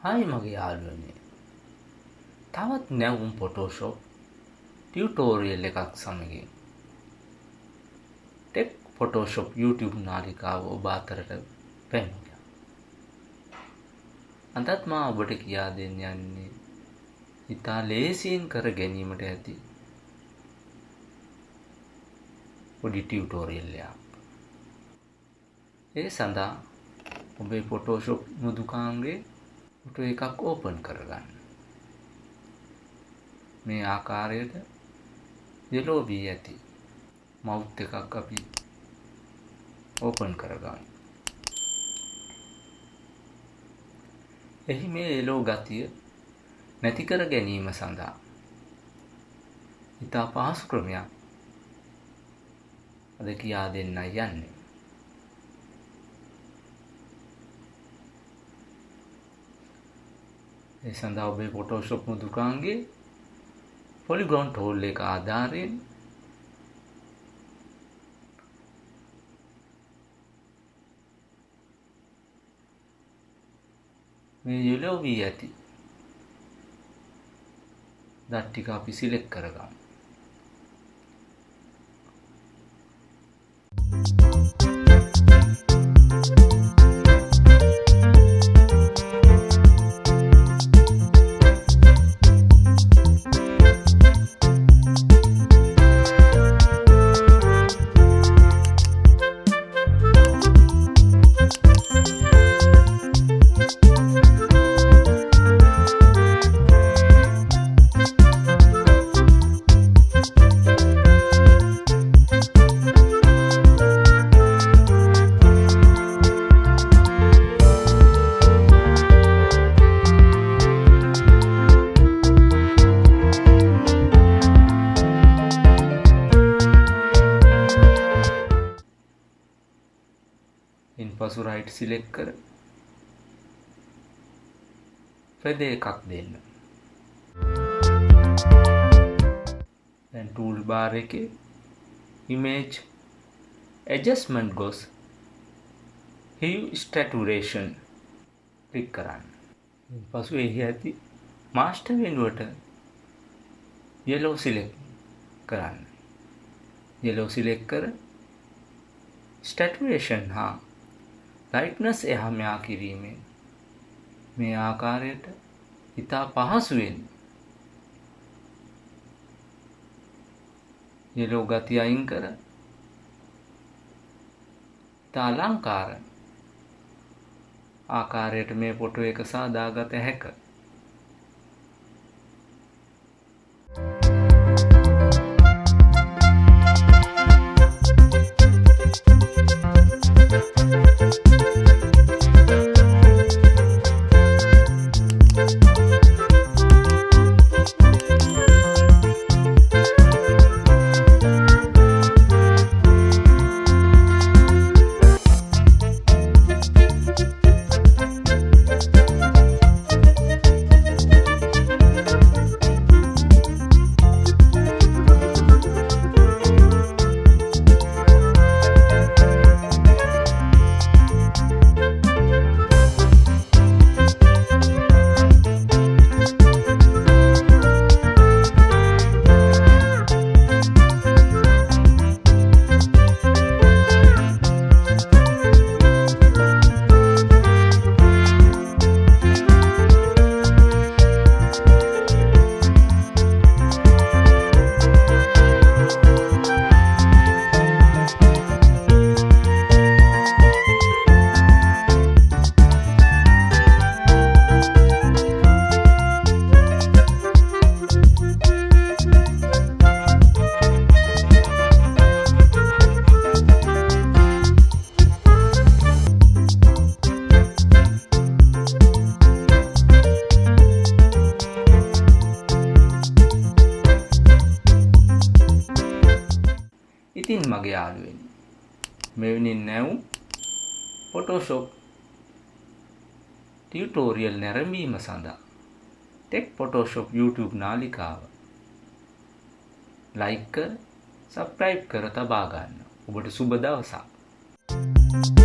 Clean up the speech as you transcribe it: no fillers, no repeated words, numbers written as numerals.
Hi මගේ යාළුවනේ. තවත් නැවුම් Photoshop ටියුටෝරියල් එකක් සමගින් ටෙක් Photoshop YouTube නාලිකාව ඔබ අතරට පැමිණියා. අදත් මා ඔබට කියා දෙන්න යන්නේ ඉතා ලේසියෙන් කර ගැනීමට ඇති පොඩි ටියුටෝරියල් එකක්. ඒ සඳහා ඔබේ Photoshop මුදුකාංගයේ ෆොටෝ එකක් ඕපන් කරගන්න. මේ ආකාරයට yellow වී ඇති මවුත් එකක් අපි ඕපන් කරගන්න. එහි මේ yellow ගතිය නැති කර ගැනීම සඳහා ඉතා පහසු ක්‍රමයක් අද කියා දෙන්නයි යන්නේ. ඒ සඳහා ඔබේ Photoshop මුදුකාංගයේ polygon tool එක ආධාරයෙන් මේ yellow වී ඇති දත් ටික අපි සිලෙක්ට් කරගමු. ඉන්පසු right select කර feather එකක් දෙන්න. දැන් tool bar එකේ image adjustment ගොස් hue saturation ක්ලික් කරන්න. ඉන්පසු එහි ඇති master වෙනුවට yellow select කරන්න. yellow select කර saturation හා lightness එහා මෙහා කිරීමෙන් මේ ආකාරයට ඉතා පහසුවෙන් yellow ගතිය අයින් කර ඉතා අලංකාර ආකාරයට මේ ෆොටෝ එක සාදාගත හැකියි. ඉතින් මගේ යාළුවනි මෙවැනි නැවුම් Photoshop ටියුටෝරියල් නැරඹීම සඳහා ටෙක් Photoshop YouTube නාලිකාව like කර subscribe කර තබා ගන්න. ඔබට සුබ දවසක්.